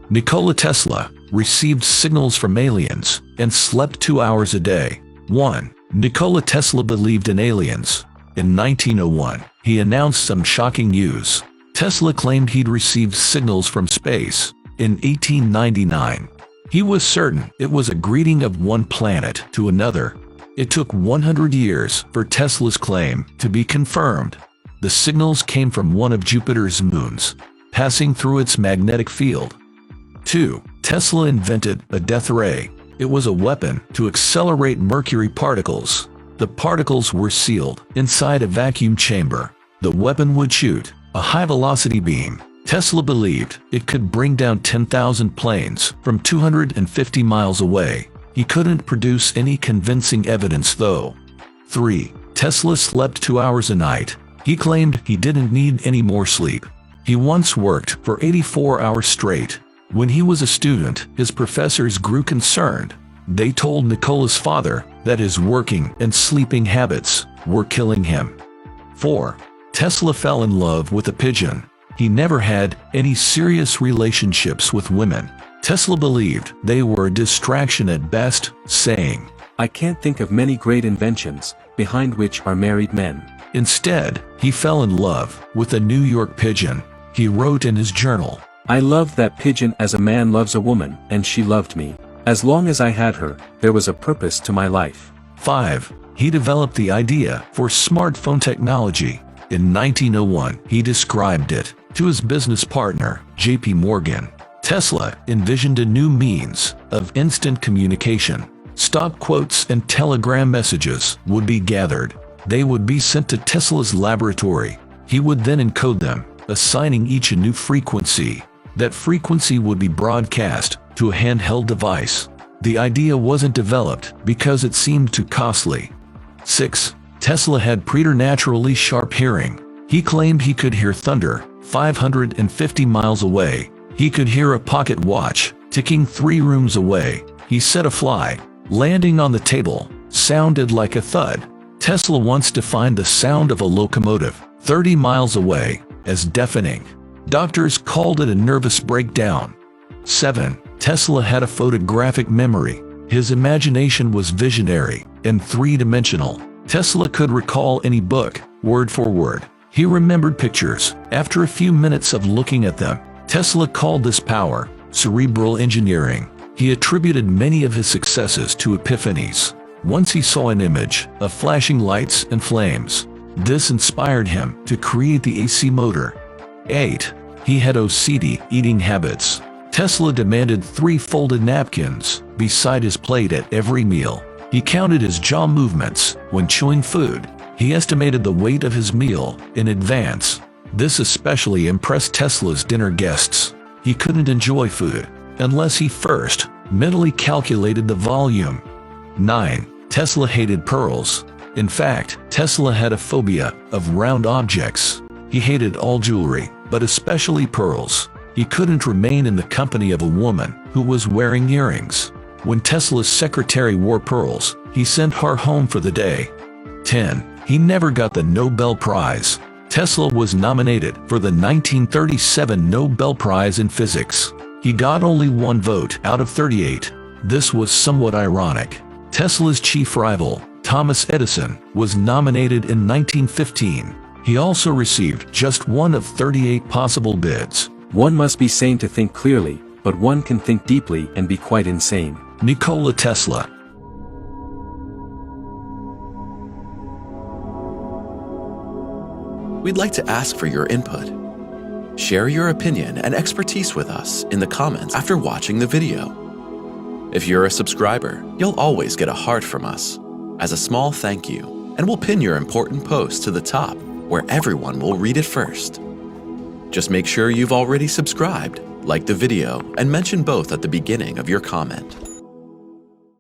Nikola Tesla received signals from aliens and slept 2 hours a day. 1. Nikola Tesla believed in aliens. In 1901, he announced some shocking news. Tesla claimed he'd received signals from space. In 1899, he was certain it was a greeting of one planet to another. It took 100 years for Tesla's claim to be confirmed. The signals came from one of Jupiter's moons, passing through its magnetic field. 2. Tesla invented a death ray. It was a weapon to accelerate mercury particles. The particles were sealed inside a vacuum chamber. The weapon would shoot a high-velocity beam. Tesla believed it could bring down 10,000 planes from 250 miles away. He couldn't produce any convincing evidence though. 3. Tesla slept 2 hours a night. He claimed he didn't need any more sleep. He once worked for 84 hours straight. When he was a student, his professors grew concerned. They told Nikola's father that his working and sleeping habits were killing him. 4. Tesla fell in love with a pigeon. He never had any serious relationships with women. Tesla believed they were a distraction at best, saying, "I can't think of many great inventions, behind which are married men." Instead, he fell in love with a New York pigeon. He wrote in his journal, "I loved that pigeon as a man loves a woman, and she loved me. As long as I had her, there was a purpose to my life." 5. He developed the idea for smartphone technology. In 1901, he described it to his business partner, J.P. Morgan. Tesla envisioned a new means of instant communication. Stock quotes and telegram messages would be gathered. They would be sent to Tesla's laboratory. He would then encode them, assigning each a new frequency. That frequency would be broadcast to a handheld device. The idea wasn't developed because it seemed too costly. 6. Tesla had preternaturally sharp hearing. He claimed he could hear thunder 550 miles away. He could hear a pocket watch ticking 3 rooms away. He said a fly landing on the table sounded like a thud. Tesla once defined the sound of a locomotive 30 miles away as deafening. Doctors called it a nervous breakdown. 7. Tesla had a photographic memory. His imagination was visionary and three-dimensional. Tesla could recall any book, word for word. He remembered pictures after a few minutes of looking at them. Tesla called this power cerebral engineering. He attributed many of his successes to epiphanies. Once he saw an image of flashing lights and flames. This inspired him to create the AC motor. 8. He had OCD eating habits. Tesla demanded 3 folded napkins beside his plate at every meal. He counted his jaw movements when chewing food. He estimated the weight of his meal in advance. This especially impressed Tesla's dinner guests. He couldn't enjoy food unless he first mentally calculated the volume. 9. Tesla hated pearls. In fact, Tesla had a phobia of round objects. He hated all jewelry, but especially pearls. He couldn't remain in the company of a woman who was wearing earrings. When Tesla's secretary wore pearls, he sent her home for the day. 10. He never got the Nobel Prize. Tesla was nominated for the 1937 Nobel Prize in Physics. He got only 1 vote out of 38. This was somewhat ironic. Tesla's chief rival, Thomas Edison, was nominated in 1915. He also received just 1 of 38 possible bids. One must be sane to think clearly, but one can think deeply and be quite insane. Nikola Tesla. We'd like to ask for your input. Share your opinion and expertise with us in the comments after watching the video. If you're a subscriber, you'll always get a heart from us as a small thank you, and we'll pin your important post to the top where everyone will read it first. Just make sure you've already subscribed, like the video, and mention both at the beginning of your comment.